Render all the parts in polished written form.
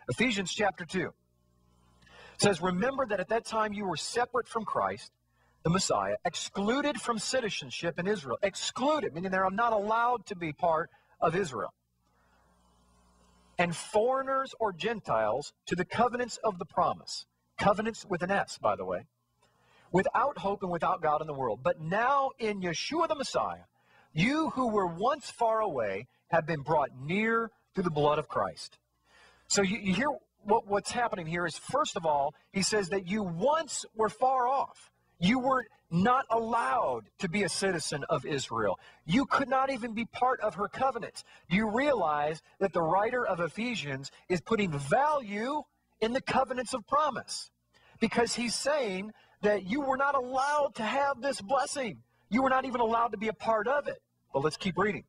Ephesians chapter 2 says, remember that at that time you were separate from Christ, the Messiah, excluded from citizenship in Israel. Excluded, meaning they're not allowed to be part of Israel. And foreigners or Gentiles to the covenants of the promise. Covenants with an S, by the way. Without hope and without God in the world. But now in Yeshua the Messiah, you who were once far away have been brought near through the blood of Christ. So you hear what's happening here is, first of all, he says that you once were far off. You were not allowed to be a citizen of Israel. You could not even be part of her covenants. Do you realize that the writer of Ephesians is putting value in the covenants of promise? Because he's saying that you were not allowed to have this blessing. You were not even allowed to be a part of it. Well, let's keep reading.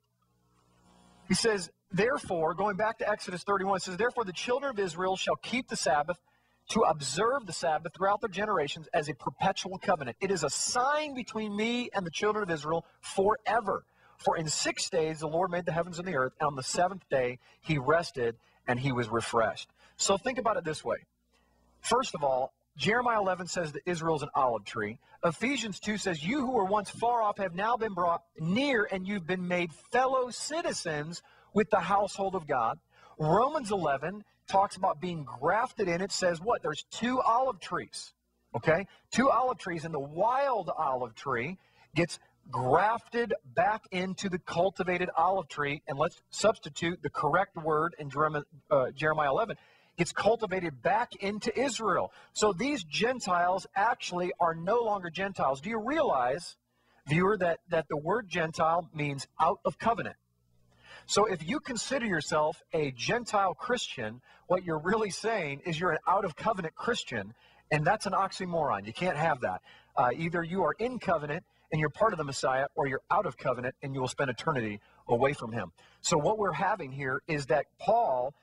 He says, therefore, going back to Exodus 31, it says, therefore the children of Israel shall keep the Sabbath, to observe the Sabbath throughout their generations as a perpetual covenant. It is a sign between me and the children of Israel forever. For in 6 days the Lord made the heavens and the earth, and on the seventh day he rested and he was refreshed. So think about it this way. First of all, Jeremiah 11 says that Israel is an olive tree. Ephesians 2 says, you who were once far off have now been brought near, and you've been made fellow citizens with the household of God. Romans 11 talks about being grafted in. It says what? There's 2 olive trees, okay? 2 olive trees, and the wild olive tree gets grafted back into the cultivated olive tree, and let's substitute the correct word in Jeremiah 11. It's cultivated back into Israel. So these Gentiles actually are no longer Gentiles. Do you realize, viewer, that the word Gentile means out of covenant? So if you consider yourself a Gentile Christian, what you're really saying is you're an out-of-covenant Christian, and that's an oxymoron. You can't have that. Either you are in covenant and you're part of the Messiah, or you're out of covenant and you will spend eternity away from him. So what we're having here is that Paul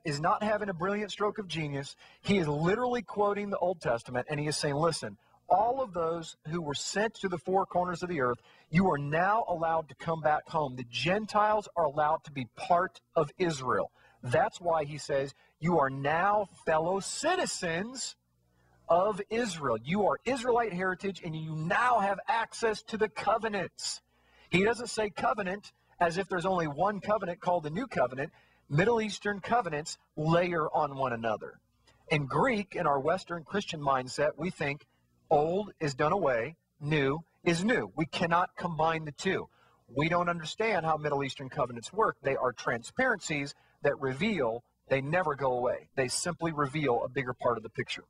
is not having a brilliant stroke of genius. He is literally quoting the Old Testament, and he is saying, listen, all of those who were sent to the 4 corners of the earth, you are now allowed to come back home. The Gentiles are allowed to be part of Israel. That's why he says, you are now fellow citizens of Israel. You are Israelite heritage, and you now have access to the covenants. He doesn't say covenant as if there's only one covenant called the New Covenant. Middle Eastern covenants layer on one another. In Greek, in our Western Christian mindset, we think old is done away, new is new. We cannot combine the two. We don't understand how Middle Eastern covenants work. They are transparencies that reveal, they never go away. They simply reveal a bigger part of the picture.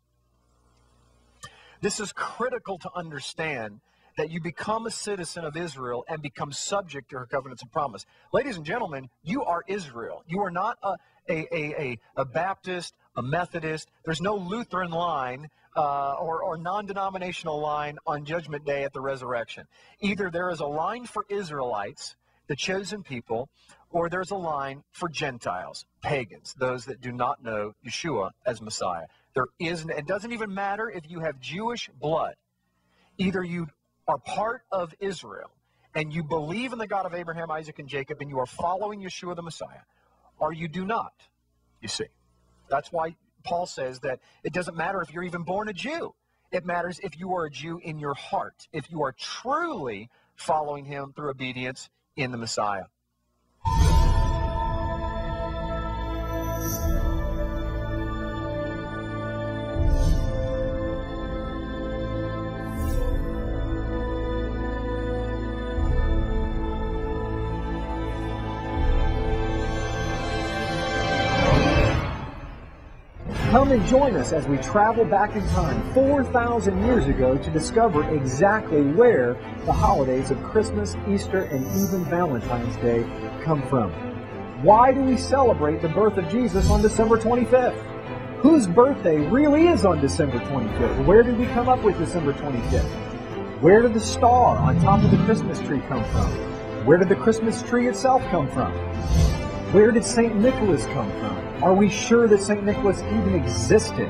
This is critical to understand, that you become a citizen of Israel and become subject to her covenants of promise. Ladies and gentlemen, you are Israel. You are not a Baptist, a Methodist. There's no Lutheran line or non-denominational line on Judgment Day at the resurrection. Either there is a line for Israelites, the chosen people, or there's a line for Gentiles, pagans, those that do not know Yeshua as Messiah. There isn't. It doesn't even matter if you have Jewish blood. Either you are part of Israel and you believe in the God of Abraham, Isaac, and Jacob, and you are following Yeshua the Messiah, or you do not, you see. That's why Paul says that it doesn't matter if you're even born a Jew. It matters if you are a Jew in your heart, if you are truly following him through obedience in the Messiah. Come and join us as we travel back in time 4,000 years ago to discover exactly where the holidays of Christmas, Easter, and even Valentine's Day come from. Why do we celebrate the birth of Jesus on December 25th? Whose birthday really is on December 25th? Where did we come up with December 25th? Where did the star on top of the Christmas tree come from? Where did the Christmas tree itself come from? Where did St. Nicholas come from? Are we sure that St. Nicholas even existed?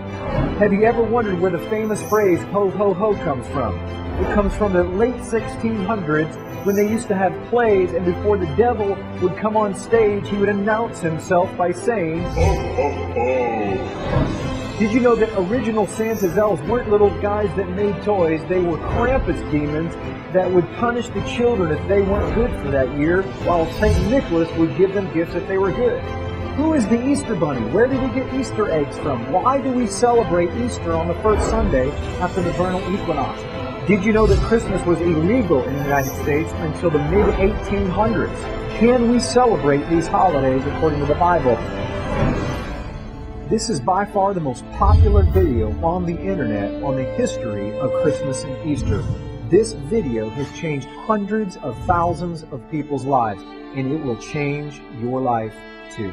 Have you ever wondered where the famous phrase, ho, ho, ho, comes from? It comes from the late 1600s when they used to have plays, and before the devil would come on stage, he would announce himself by saying, ho, ho, ho. Did you know that original Santa's elves weren't little guys that made toys? They were Krampus demons that would punish the children if they weren't good for that year, while St. Nicholas would give them gifts if they were good. Who is the Easter Bunny? Where did we get Easter eggs from? Why do we celebrate Easter on the first Sunday after the vernal equinox? Did you know that Christmas was illegal in the United States until the mid-1800s? Can we celebrate these holidays according to the Bible? This is by far the most popular video on the internet on the history of Christmas and Easter. This video has changed hundreds of thousands of people's lives, and it will change your life too.